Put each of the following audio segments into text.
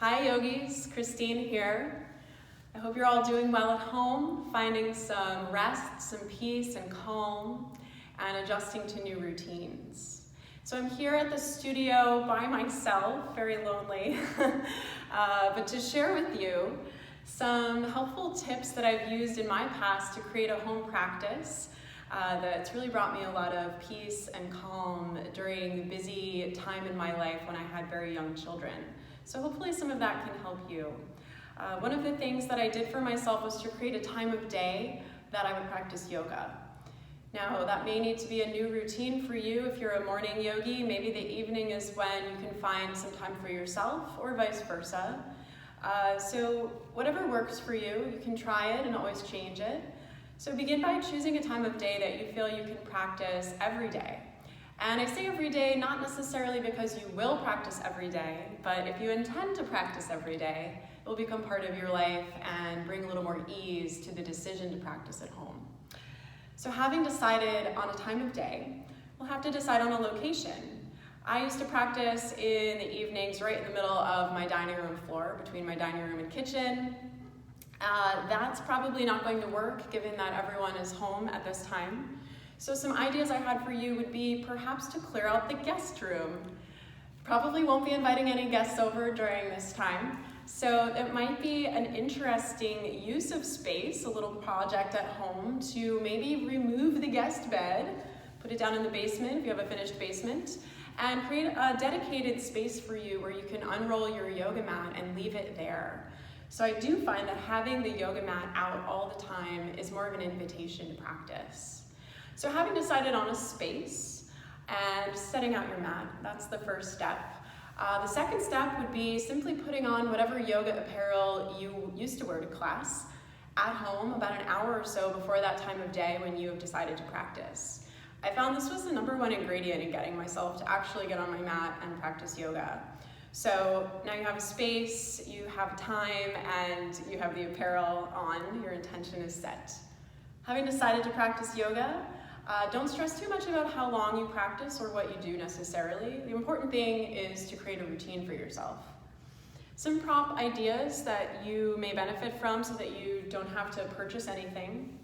Hi yogis, Christine here. I hope you're all doing well at home, finding some rest, some peace and calm, and adjusting to new routines. So I'm here at the studio by myself, very lonely, but to share with you some helpful tips that I've used in my past to create a home practice that's really brought me a lot of peace and calm during the busy time in my life when I had very young children. So hopefully some of that can help you. One of the things that I did for myself was to create a time of day that I would practice yoga. Now that may need to be a new routine for you if you're a morning yogi. Maybe the evening is when you can find some time for yourself or vice versa. So whatever works for you, you can try it and always change it. So begin by choosing a time of day that you feel you can practice every day. And I say every day, not necessarily because you will practice every day, but if you intend to practice every day, it will become part of your life and bring a little more ease to the decision to practice at home. So having decided on a time of day, we'll have to decide on a location. I used to practice in the evenings right in the middle of my dining room floor, between my dining room and kitchen. That's probably not going to work given that everyone is home at this time. So some ideas I had for you would be perhaps to clear out the guest room. Probably won't be inviting any guests over during this time. So it might be an interesting use of space, a little project at home to maybe remove the guest bed, put it down in the basement if you have a finished basement, and create a dedicated space for you where you can unroll your yoga mat and leave it there. So I do find that having the yoga mat out all the time is more of an invitation to practice. So having decided on a space and setting out your mat, that's the first step. The second step would be simply putting on whatever yoga apparel you used to wear to class at home about an hour or so before that time of day when you have decided to practice. I found this was the #1 ingredient in getting myself to actually get on my mat and practice yoga. So now you have a space, you have time, and you have the apparel on, your intention is set. Having decided to practice yoga, don't stress too much about how long you practice or what you do necessarily. The important thing is to create a routine for yourself. Some prop ideas that you may benefit from so that you don't have to purchase anything.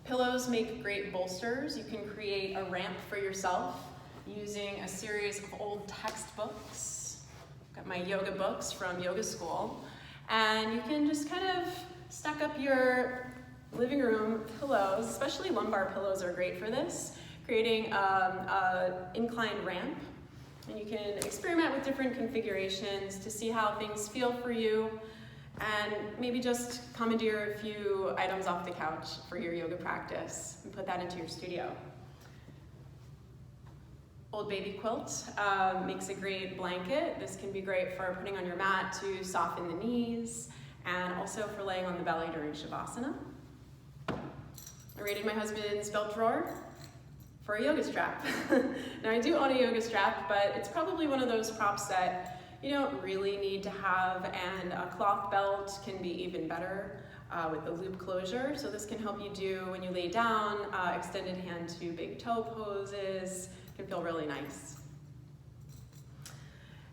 Pillows make great bolsters. You can create a ramp for yourself using a series of old textbooks. I've got my yoga books from yoga school. And you can just kind of stack up your living room pillows, especially lumbar pillows are great for this, creating an inclined ramp. And you can experiment with different configurations to see how things feel for you, and maybe just commandeer a few items off the couch for your yoga practice and put that into your studio. Old baby quilt makes a great blanket. This can be great for putting on your mat to soften the knees and also for laying on the belly during Shavasana. I raided my husband's belt drawer for a yoga strap. Now I do own a yoga strap, but it's probably one of those props that you don't really need to have, and a cloth belt can be even better with the loop closure. So this can help you do, when you lay down, extended hand to big toe poses. It can feel really nice.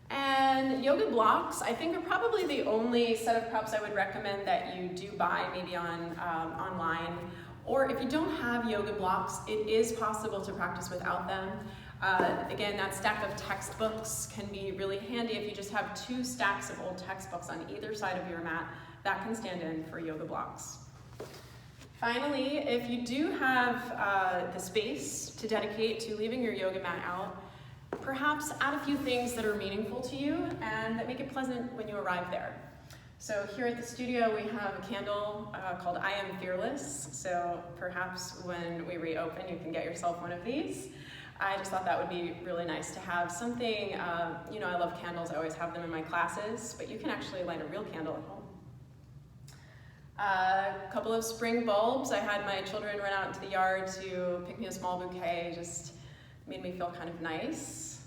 And yoga blocks, I think, are probably the only set of props I would recommend that you do buy, maybe online. Or if you don't have yoga blocks, it is possible to practice without them. Again, that stack of textbooks can be really handy if you just have 2 stacks of old textbooks on either side of your mat. That can stand in for yoga blocks. Finally, if you do have the space to dedicate to leaving your yoga mat out, perhaps add a few things that are meaningful to you and that make it pleasant when you arrive there. So here at the studio, we have a candle called I Am Fearless. So perhaps when we reopen, you can get yourself one of these. I just thought that would be really nice to have something, I love candles, I always have them in my classes, but you can actually light a real candle at home. A couple of spring bulbs. I had my children run out into the yard to pick me a small bouquet, just made me feel kind of nice.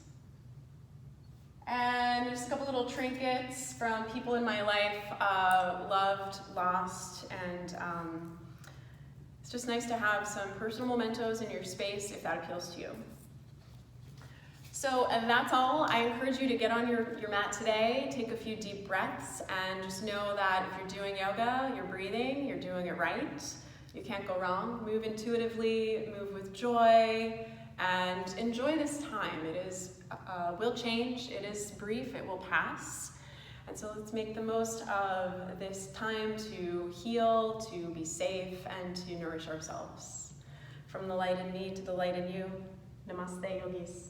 And just a couple little trinkets from people in my life, loved, lost, and it's just nice to have some personal mementos in your space if that appeals to you. So that's all. I encourage you to get on your mat today, take a few deep breaths, and just know that if you're doing yoga, you're breathing, you're doing it right. You can't go wrong. Move intuitively, move with joy, and enjoy this time. It is will change, it is brief, it will pass. And so let's make the most of this time to heal, to be safe, and to nourish ourselves. From the light in me to the light in you, Namaste, yogis.